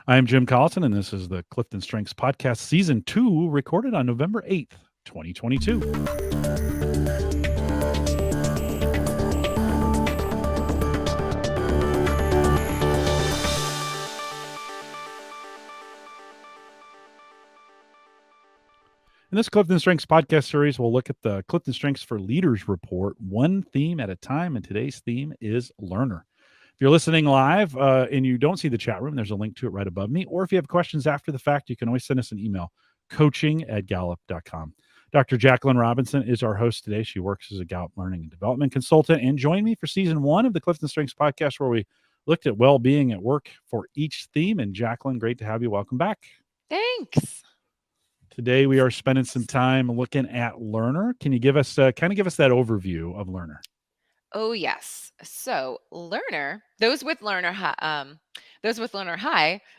I'm Jim Collison, and this is the Clifton Strengths Podcast Season 2, recorded on November 8th, 2022. In this Clifton Strengths podcast series, we'll look at the Clifton Strengths for Leaders report, one theme at a time, and today's theme is learner. If you're listening live and you don't see the chat room, there's a link to it right above me. Or if you have questions after the fact, you can always send us an email, coaching@gallup.com. Dr. Jaclynn Robinson is our host today. She works as a Gallup Learning and Development Consultant and joined me for Season 1 of the Clifton Strengths podcast, where we looked at well-being at work for each theme. And Jaclynn, great to have you. Welcome back. Thanks. Today we are spending some time looking at learner. Can you give us that overview of learner? Oh yes. So learner, those with learner high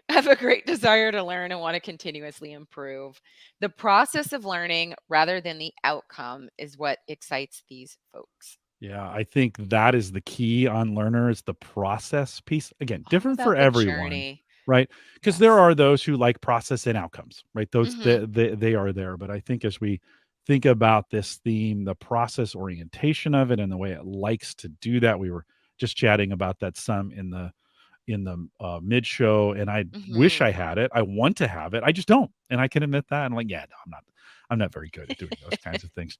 have a great desire to learn and want to continuously improve. The process of learning rather than the outcome is what excites these folks. Yeah, I think that is the key on learner is the process piece. Again, All different for about the everyone, journey. right? Because there Yes. are those who like process and outcomes, right? Those Mhm. they are there. But I think as we think about this theme, the process orientation of it and the way it likes to do that, we were just chatting about that some in the mid show, and I wish I Mhm. had it. I want to have it. I just don't, and I can admit that. I'm like, yeah, no, I'm not very good at doing those kinds of things.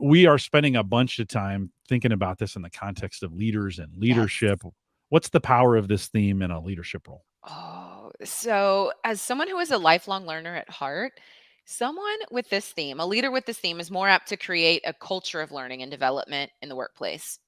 We are spending a bunch of time thinking about this in the context of leaders and Yes. leadership. What's the power of this theme in a leadership role? Oh, so as someone who is a lifelong learner at heart, someone with this theme, a leader with this theme, is more apt to create a culture of learning and development in the workplace.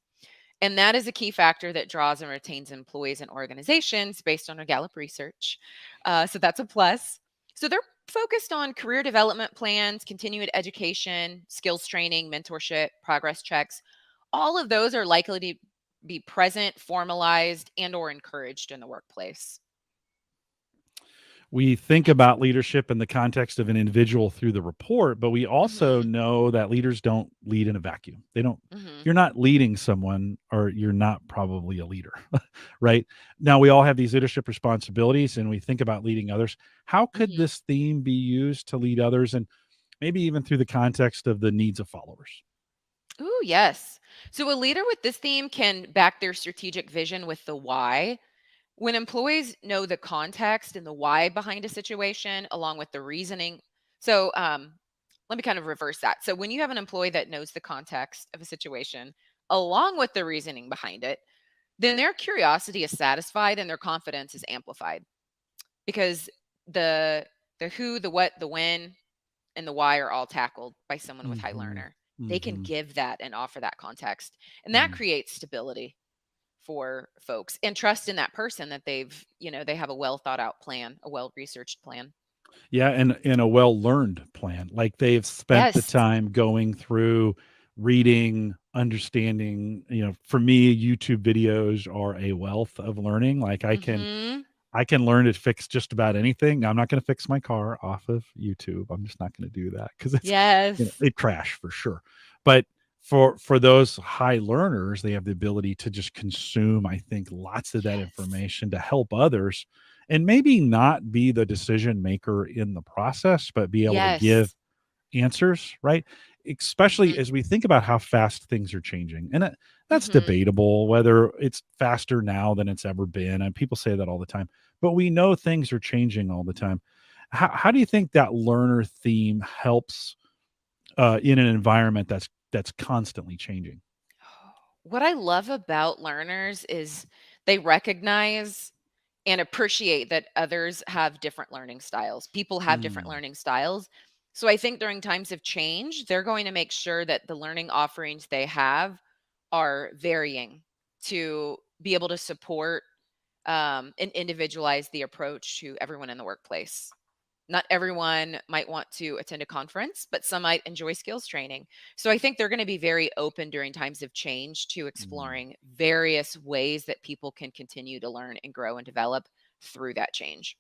And that is a key factor that draws and retains employees and organizations based on our Gallup research. So that's a plus. So they're focused on career development plans, continuing education, skills training, mentorship, progress checks. All of those are likely to be present, formalized, and or encouraged in the workplace. We think about leadership in the context of an individual through the report, but we also Hmm. know that leaders don't lead in a vacuum. They don't, if Hmm. you're not leading someone, or you're not probably a leader, right? Now, we all have these leadership responsibilities and we think about leading others. How could Hmm. this theme be used to lead others, and maybe even through the context of the needs of followers? Ooh, yes. So a leader with this theme can back their strategic vision with the why. When employees know the context and the why behind a situation, along with the reasoning. So let me kind of reverse that. So when you have an employee that knows the context of a situation, along with the reasoning behind it, then their curiosity is satisfied and their confidence is amplified because the the who, the what, the when, and the why are all tackled by someone with high Hmm. learner. They can Hmm. give that and offer that context, and that creates stability for folks and trust in that person that they have a well thought out plan, a well researched plan. Yeah, and a well-learned plan. Like, they've spent the Yes. time going through, reading, understanding, for me, YouTube videos are a wealth of learning. Like, Mhm. I can learn to fix just about anything. Now, I'm not gonna fix my car off of YouTube. I'm just not gonna do that because Yes. it crashed for sure. But for those high learners, they have the ability to just consume, I think, lots of that Yes. information to help others, and maybe not be the decision maker in the process, but be able to give Yes. answers, right? Especially Mhm. as we think about how fast things are changing. And that's Mhm. debatable whether it's faster now than it's ever been. And people say that all the time, but we know things are changing all the time. How do you think that learner theme helps in an environment that's constantly changing? What I love about learners is they recognize and appreciate that others have different learning styles. People have different Mm, learning styles. So I think during times of change, they're going to make sure that the learning offerings they have are varying to be able to support and individualize the approach to everyone in the workplace. Not everyone might want to attend a conference, but some might enjoy skills training. So I think they're going to be very open during times of change to mm. exploring various ways that people can continue to learn and grow and develop through that change.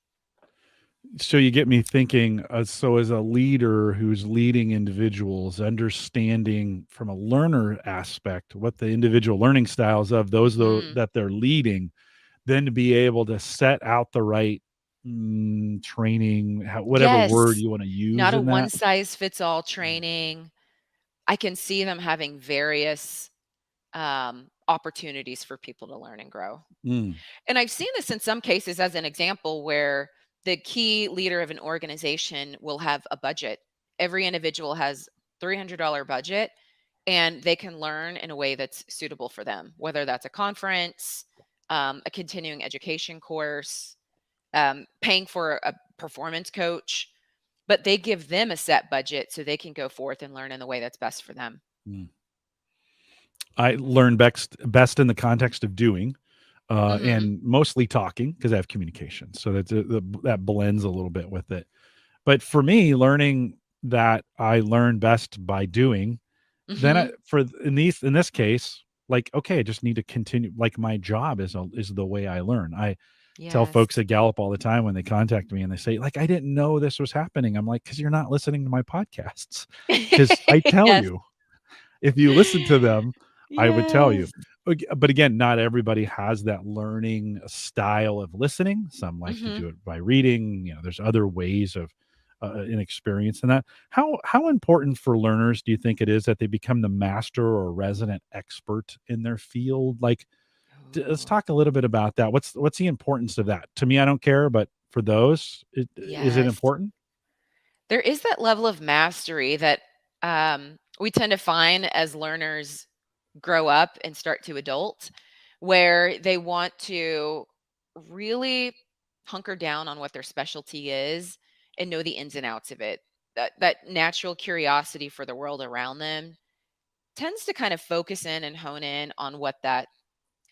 So you get me thinking. So as a leader who's leading individuals, understanding from a learner aspect what the individual learning styles of those Hmm. that they're leading, then to be able to set out the right training, whatever word Yes. you want to use Not a in one that. size fits all training. I can see them having various opportunities for people to learn and grow. Mm, And I've seen this in some cases as an example where the key leader of an organization will have a budget. Every individual has $300 budget and they can learn in a way that's suitable for them, whether that's a conference, a continuing education course, paying for a performance coach, but they give them a set budget so they can go forth and learn in the way that's best for them. mm. I learn best in the context of doing, Hmm. and mostly talking because I have communication. So that blends a little bit with it. But for me, learning that I learn best by doing, then Hmm. in this case, like, okay, I just need to continue. Like my job is the way I learn. I tell Yes. folks at Gallup all the time when they contact me and they say, like, I didn't know this was happening. I'm like, because you're not listening to my podcasts. Because I tell Yes. you, if you listen to them, I would tell you. Yes. But again, not everybody has that learning style of listening. Some like to Hmm. do it by reading. There's other ways of an experience in that. How important for learners do you think it is that they become the master or resident expert in their field? Like, let's Ooh, talk a little bit about that. What's the importance of that? To me, I don't care, but for those, is it yes. important? There is that level of mastery that we tend to find as learners grow up and start to adult, where they want to really hunker down on what their specialty is and know the ins and outs of it. That natural curiosity for the world around them tends to kind of focus in and hone in on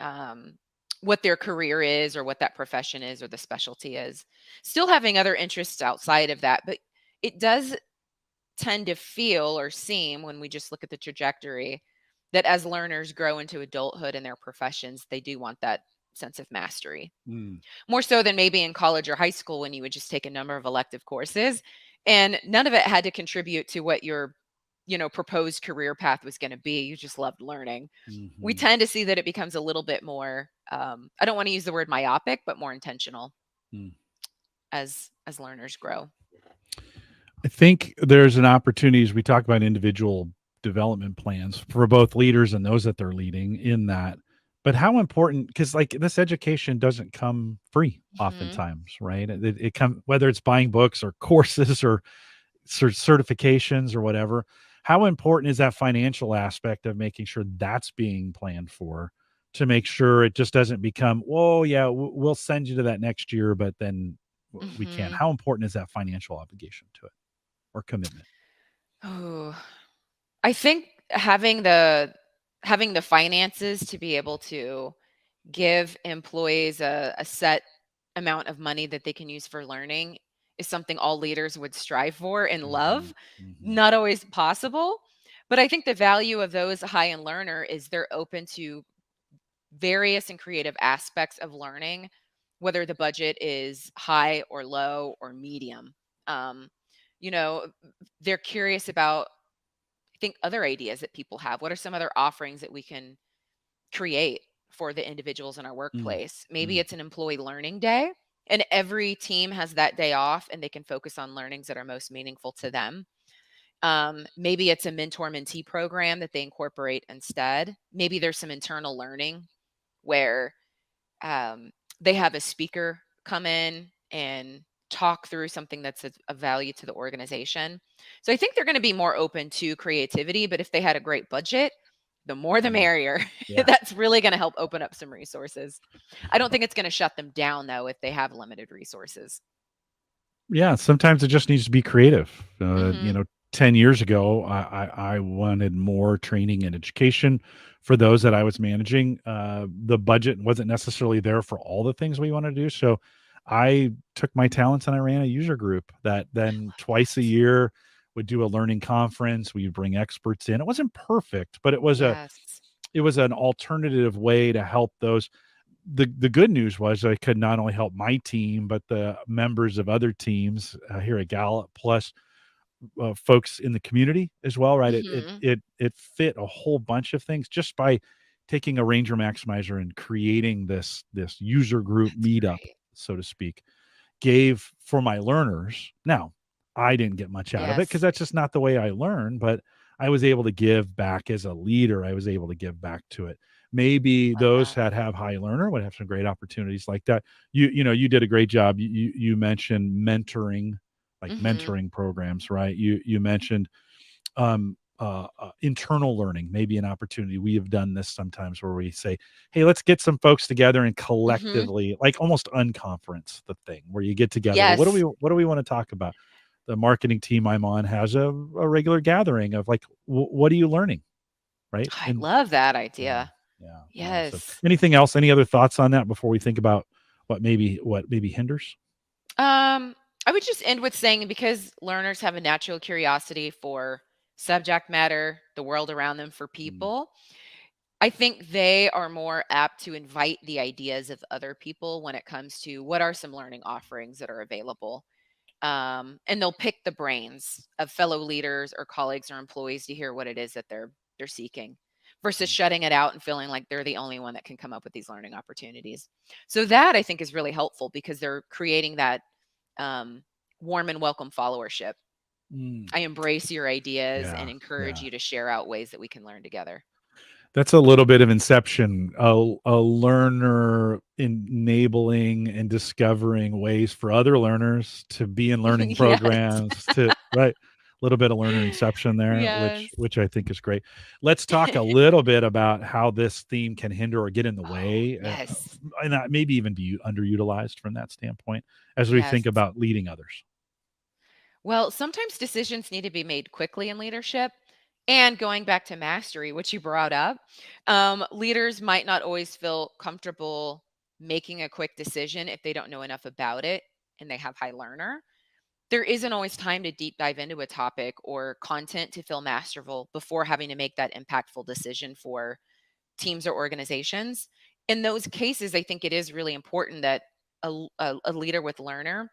um, what their career is or what that profession is or the specialty is. Still having other interests outside of that, but it does tend to feel or seem when we just look at the trajectory that as learners grow into adulthood in their professions, they do want that sense of mastery. Mm, More so than maybe in college or high school when you would just take a number of elective courses and none of it had to contribute to what your proposed career path was going to be. You just loved learning. We mhm, tend to see that it becomes a little bit more I don't want to use the word myopic, but more intentional mm. as learners grow. I think there's an opportunity as we talk about individual development plans for both leaders and those that they're leading in that. But how important, because like this education doesn't come free Hmm. oftentimes, right? It come whether it's buying books or courses or certifications or whatever. How important is that financial aspect of making sure that's being planned for to make sure it just doesn't become, oh yeah, we'll send you to that next year, but then we can't. Hmm. How important is that financial obligation to it or commitment? Oh, I think having the finances to be able to give employees a set amount of money that they can use for learning is something all leaders would strive for and Mhm, love. mhm, Not always possible, but I think the value of those high end learner is they're open to various and creative aspects of learning, whether the budget is high or low or medium. Um, you know, they're curious about, I think, other ideas that people have. What are some other offerings that we can create for the individuals in our mm, workplace? Maybe mm, it's an employee learning day, and every team has that day off and they can focus on learnings that are most meaningful to them. Maybe it's a mentor mentee program that they incorporate instead. Maybe there's some internal learning where um, they have a speaker come in and talk through something that's of value to the organization. So I think they're going to be more open to creativity, but if they had a great budget, the more the mm. merrier. Yeah. That's really going to help open up some resources. I don't think it's going to shut them down though if they have limited resources. Yeah, sometimes it just needs to be creative. Mhm. 10 years ago, I wanted more training and education for those that I was managing. The budget wasn't necessarily there for all the things we wanted to do. So I took my talents and I ran a user group that then twice a year would do a learning conference. We'd bring experts in. It wasn't perfect, but Yes. it was an alternative way to help those. The good news was I could not only help my team, but the members of other teams here at Gallup, plus folks in the community as well. Right? Mhm. It fit a whole bunch of things just by taking a Ranger Maximizer and creating this user group That's meetup, great. so to speak. gave for my learners. Now, I didn't get much out of it because Yes. that's just not the way I learn, but I was able to give back as a leader. I was able to give back to it. Maybe Love those that. that have high learner would have some great opportunities like that. You did a great job. You mentioned mentoring, like Mhm. mentoring programs, right? You mentioned internal learning, maybe an opportunity. We have done this sometimes where we say, hey, let's get some folks together and Mhm. collectively, like almost unconference the thing where you get together. Yes. What do we want to talk about? The marketing team I'm on has a regular gathering of like, what are you learning? Right. I And love that yeah, idea. yeah. So Yes. anything else, any other thoughts on that before we think about what maybe hinders? Um, I would just end with saying because learners have a natural curiosity for subject matter, the world around them, for Mm, people, I think they are more apt to invite the ideas of other people when it comes to what are some learning offerings that are available. And they'll pick the brains of fellow leaders or colleagues or employees to hear what it is that they're seeking versus mm, shutting it out and feeling like they're the only one that can come up with these learning opportunities. So that I think is really helpful because they're creating that um, warm and welcome followership. mm. I embrace your ideas and Yeah, encourage yeah. you to share out ways that we can learn together. That's a little bit of Inception, a learner enabling and discovering ways for other learners to be in learning Yes. programs to right. A little bit of learner inception there, which Yes. which I think is great. Let's talk a little bit about how this theme can hinder or get in the Oh, way, yes. and maybe even be underutilized from that standpoint as we Yes. think about leading others. Well, sometimes decisions need to be made quickly in leadership. And going back to mastery, which you brought up, leaders might not always feel comfortable making a quick decision if they don't know enough about it and they have high learner. There isn't always time to deep dive into a topic or content to feel masterful before having to make that impactful decision for teams or organizations. In those cases, I think it is really important that a leader with learner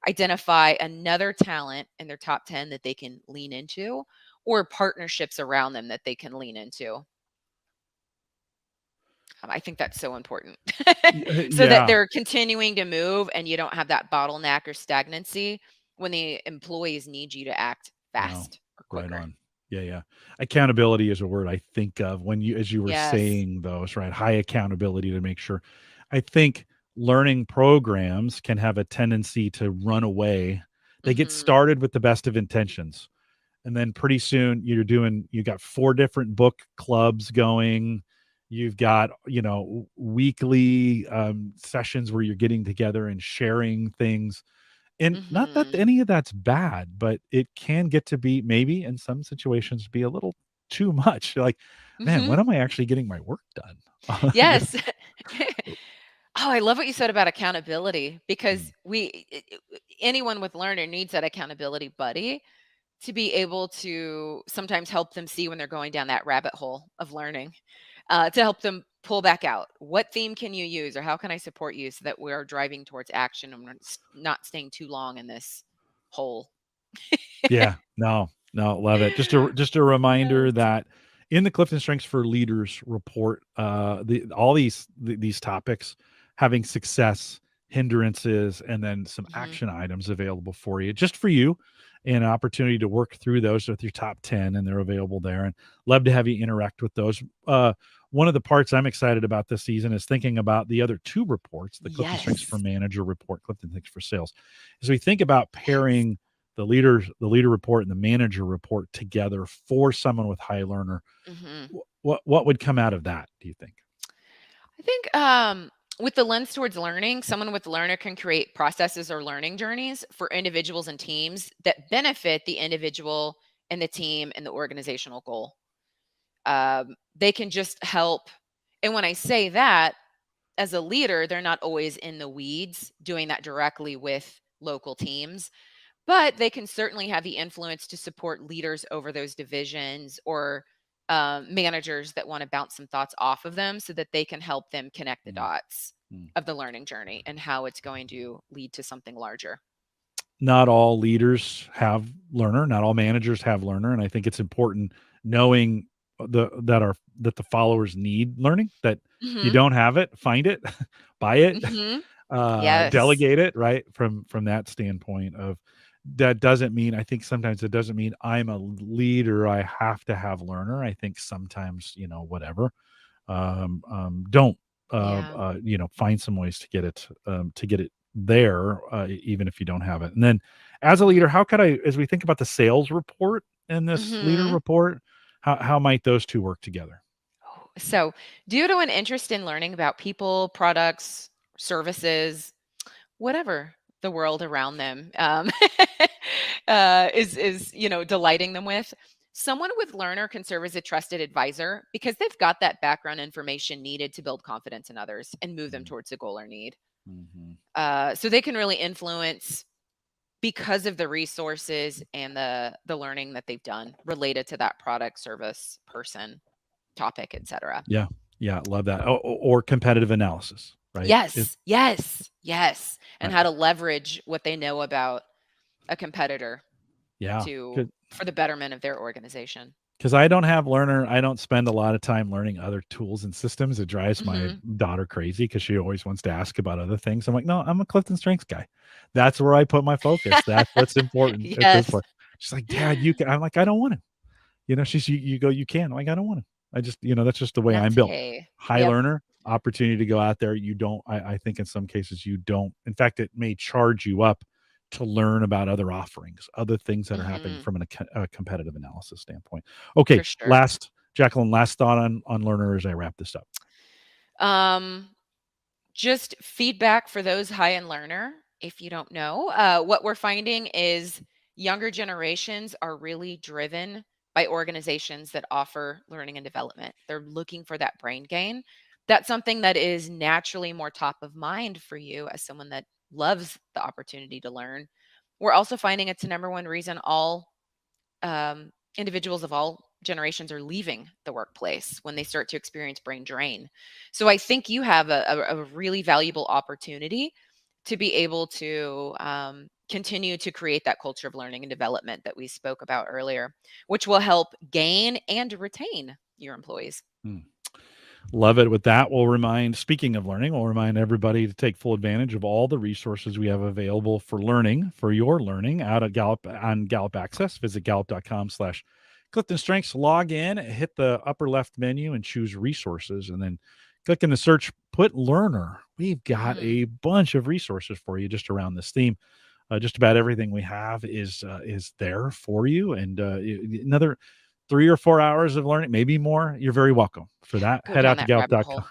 identify another talent in their top 10 that they can lean into or partnerships around them that they can lean into. I think that's so important so that Yeah, they're continuing to move and you don't have that bottleneck or stagnancy when the employees need you to act no, fast or right quicker. on. Yeah, yeah. Accountability is a word I think of when as you were Yes. saying those, right? High accountability to make sure. I think learning programs can have a tendency to run away. They get Hmm. started with the best of intentions. And then pretty soon you got four different book clubs going. You've got, weekly sessions where you're getting together and sharing things, and not that Hmm. any of that's bad, but it can get to be maybe in some situations be a little too much. You're like, man, Hmm. when am I actually getting my work done? Yes. Oh, I love what you said about accountability because Mm, anyone with learner needs that accountability buddy to be able to sometimes help them see when they're going down that rabbit hole of learning, to help them pull back out. What theme can you use, or how can I support you so that we are driving towards action and we're not staying too long in this hole? yeah, no, no, love it. Just a Yes. reminder that in the Clifton Strengths for Leaders report, all these topics, having success, hindrances, and then some Hmm. action items available for you, just for you, and an opportunity to work through those with your top 10, and they're available there. And love to have you interact with those. One of the parts I'm excited about this season is thinking about the other two reports, the Clifton Strengths for Yes. Manager report, Clifton Strengths for Sales. As we think about Yes. pairing the leader report and the manager report together for someone with high learner, Hmm. what would come out of that, do you think? I think with the lens towards learning, someone with learner can create processes or learning journeys for individuals and teams that benefit the individual and the team and the organizational goal. They can just help. And when I say that, as a leader, they're not always in the weeds doing that directly with local teams, but they can certainly have the influence to support leaders over those divisions or managers that want to bounce some thoughts off of them so that they can help them connect the Mm, dots mm. of the learning journey and how it's going to lead to something larger. Not all leaders have learner, not all managers have learner, and I think it's important knowing that the followers need learning, that if you Hmm. don't have it, find it, buy it, Hmm. Yes. delegate it, right? From that standpoint of that doesn't mean, I think sometimes it doesn't mean I'm a leader, I have to have learner. I think sometimes, whatever. Don't Yeah. find some ways to get it there, even if you don't have it. And then as a leader, how could I, as we think about the sales report and this leader Mhm. report, how might those two work together? So, due to an interest in learning about people, products, services, whatever the world around them is delighting them with, someone with learner can serve as a trusted advisor because they've got that background information needed to build confidence in others and move them towards a goal or need. Mm-hmm. So they can really influence because of the resources and the learning that they've done related to that product, service, person, topic, etc. Yeah, yeah, love that. Or competitive analysis, right? Yes, yes, yes, and I, how to leverage what they know about a competitor yeah, to for the betterment of their organization. because I don't have learner. I don't spend a lot of time learning other tools and systems. It drives my Mhm. daughter crazy because she always wants to ask about other things. I'm like, no, I'm a Clifton Strengths guy. That's where I put my focus. That's what's important at this Yes. point. She's like, Dad, you can. I'm like, I don't want to. You go, you can. I'm like, I don't want to. I just, that's just the way I'm That's built. okay. High Yep. learner, opportunity to go out there. You don't, I think in some cases you don't. In fact, it may charge you up to learn about other offerings, other things that are happening Mhm. from a competitive analysis standpoint. Okay, For sure. Jaclyn, last thought on learner as I wrap this up. Um, just feedback for those high end learner. If you don't know, what we're finding is younger generations are really driven by organizations that offer learning and development. They're looking for that brain gain. That's something that is naturally more top of mind for you as someone that loves the opportunity to learn. We're also finding it's the number one reason all individuals of all generations are leaving the workplace when they start to experience brain drain. So I think you have a really valuable opportunity to be able to continue to create that culture of learning and development that we spoke about earlier, which will help gain and retain your employees. Hmm. Love it. With that, speaking of learning, we'll remind everybody to take full advantage of all the resources we have available for your learning out at Gallup on Gallup Access. Visit gallup.com/Clifton Strengths, log in, hit the upper left menu and choose resources, and then click in the search, put learner. We've got Hmm. a bunch of resources for you just around this theme. Just about everything we have is there for you. And another 3 or 4 hours of learning, maybe more. You're very welcome for that. Go Head down out to that rabbit gallup.com. hole.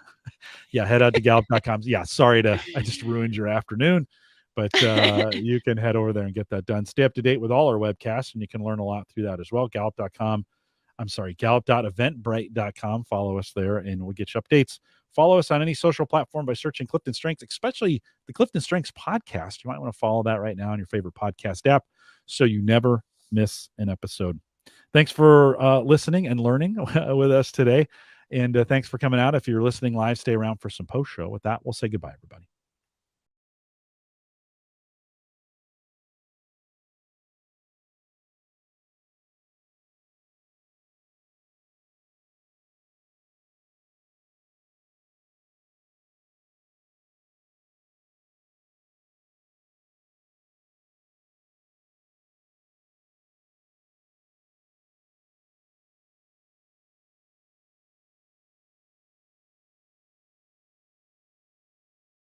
Yeah, head out to gallup.com. Yeah, sorry I just ruined your afternoon, but you can head over there and get that done. Stay up to date with all our webcasts, and you can learn a lot through that as well. Gallup.com. I'm sorry, gallup.eventbrite.com. Follow us there and we'll get you updates. Follow us on any social platform by searching Clifton Strengths, especially the Clifton Strengths podcast. You might want to follow that right now on your favorite podcast app so you never miss an episode. Thanks for listening and learning with us today. And thanks for coming out. If you're listening live, stay around for some post show. With that, we'll say goodbye, everybody.